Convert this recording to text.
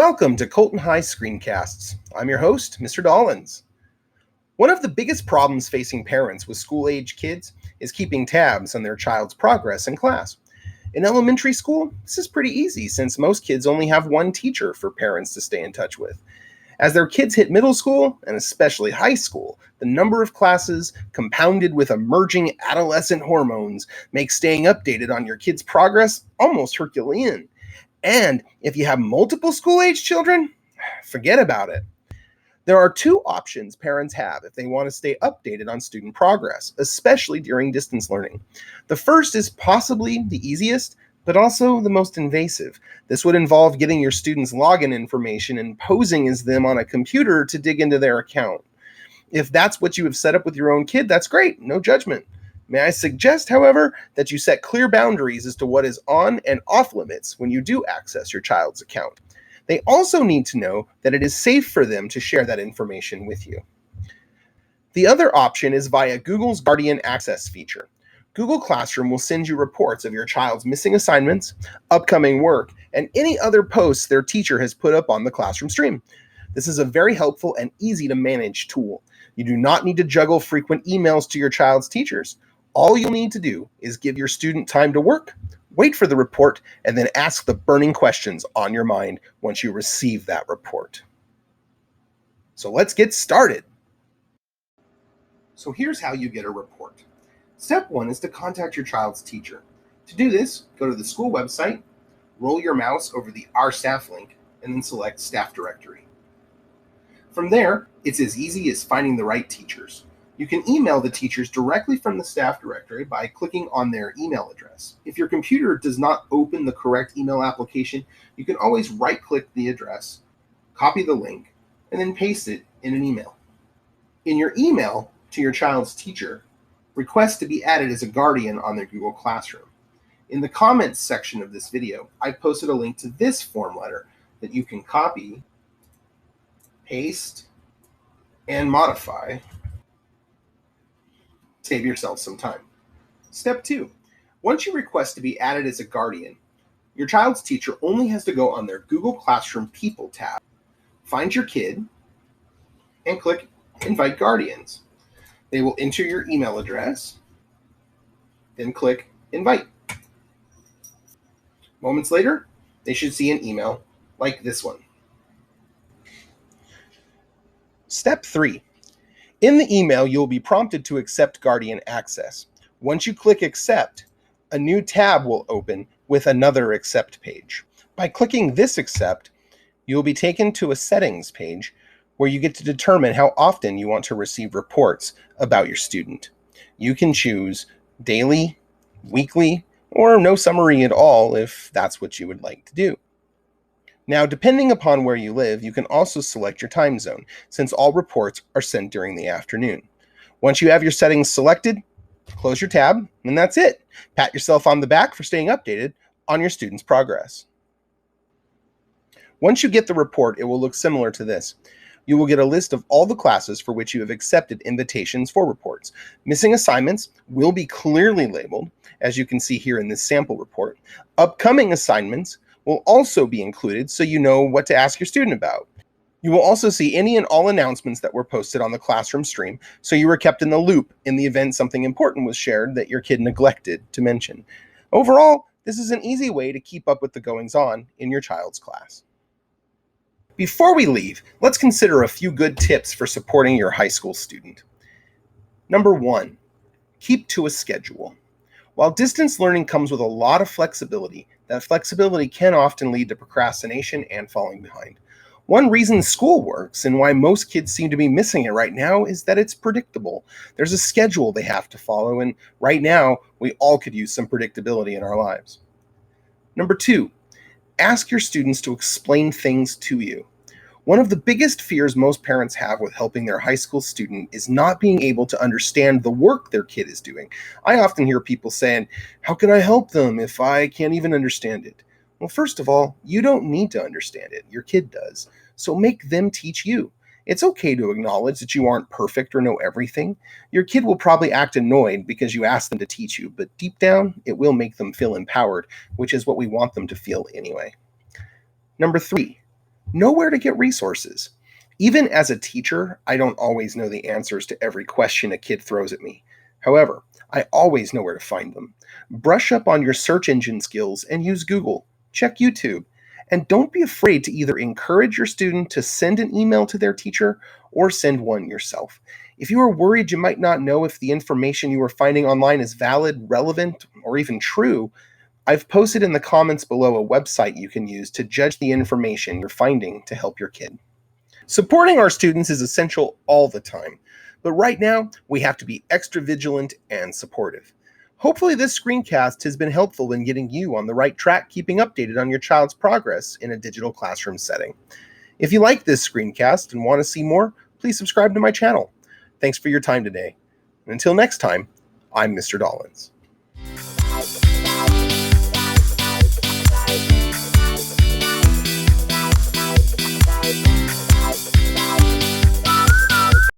Welcome to Colton High Screencasts. I'm your host, Mr. Dollins. One of the biggest problems facing parents with school-age kids is keeping tabs on their child's progress in class. In elementary school, this is pretty easy since most kids only have one teacher for parents to stay in touch with. As their kids hit middle school, and especially high school, the number of classes, compounded with emerging adolescent hormones, makes staying updated on your kid's progress almost Herculean. And if you have multiple school-age children, forget about it. There are two options parents have if they want to stay updated on student progress, especially during distance learning. The first is possibly the easiest, but also the most invasive. This would involve getting your students' login information and posing as them on a computer to dig into their account. If that's what you have set up with your own kid, that's great, no judgment. May I suggest, however, that you set clear boundaries as to what is on and off limits when you do access your child's account. They also need to know that it is safe for them to share that information with you. The other option is via Google's Guardian Access feature. Google Classroom will send you reports of your child's missing assignments, upcoming work, and any other posts their teacher has put up on the classroom stream. This is a very helpful and easy to manage tool. You do not need to juggle frequent emails to your child's teachers. All you'll need to do is give your student time to work, wait for the report, and then ask the burning questions on your mind once you receive that report. So let's get started. So here's how you get a report. Step 1 is to contact your child's teacher. To do this, go to the school website, roll your mouse over the Our Staff link, and then select Staff Directory. From there, it's as easy as finding the right teachers. You can email the teachers directly from the staff directory by clicking on their email address. If your computer does not open the correct email application, you can always right-click the address, copy the link, and then paste it in an email. In your email to your child's teacher, request to be added as a guardian on their Google Classroom. In the comments section of this video, I've posted a link to this form letter that you can copy, paste, and modify. Save yourself some time. Step 2. Once you request to be added as a guardian, your child's teacher only has to go on their Google Classroom People tab, find your kid, and click Invite Guardians. They will enter your email address, then click Invite. Moments later, they should see an email like this one. Step 3. In the email, you'll be prompted to accept Guardian access. Once you click Accept, a new tab will open with another Accept page. By clicking this Accept, you'll be taken to a Settings page where you get to determine how often you want to receive reports about your student. You can choose daily, weekly, or no summary at all if that's what you would like to do. Now, depending upon where you live, you can also select your time zone, since all reports are sent during the afternoon. Once you have your settings selected, close your tab, and that's it. Pat yourself on the back for staying updated on your student's progress. Once you get the report, it will look similar to this. You will get a list of all the classes for which you have accepted invitations for reports. Missing assignments will be clearly labeled, as you can see here in this sample report. Upcoming assignments will also be included so you know what to ask your student about. You will also see any and all announcements that were posted on the classroom stream, so you were kept in the loop in the event something important was shared that your kid neglected to mention. Overall, this is an easy way to keep up with the goings-on in your child's class. Before we leave, let's consider a few good tips for supporting your high school student. Number 1, keep to a schedule. While distance learning comes with a lot of flexibility, that flexibility can often lead to procrastination and falling behind. One reason school works and why most kids seem to be missing it right now is that it's predictable. There's a schedule they have to follow, and right now, we all could use some predictability in our lives. Number 2, ask your students to explain things to you. One of the biggest fears most parents have with helping their high school student is not being able to understand the work their kid is doing. I often hear people saying, "How can I help them if I can't even understand it?" Well, first of all, you don't need to understand it. Your kid does. So make them teach you. It's okay to acknowledge that you aren't perfect or know everything. Your kid will probably act annoyed because you asked them to teach you, but deep down, it will make them feel empowered, which is what we want them to feel anyway. Number 3, Know where to get resources. Even as a teacher, I don't always know the answers to every question a kid throws at me. However, I always know where to find them. Brush up on your search engine skills and use Google. Check YouTube. And don't be afraid to either encourage your student to send an email to their teacher or send one yourself. If you are worried you might not know if the information you are finding online is valid, relevant, or even true, I've posted in the comments below a website you can use to judge the information you're finding to help your kid. Supporting our students is essential all the time, but right now we have to be extra vigilant and supportive. Hopefully this screencast has been helpful in getting you on the right track, keeping updated on your child's progress in a digital classroom setting. If you like this screencast and want to see more, please subscribe to my channel. Thanks for your time today. And until next time, I'm Mr. Dollins.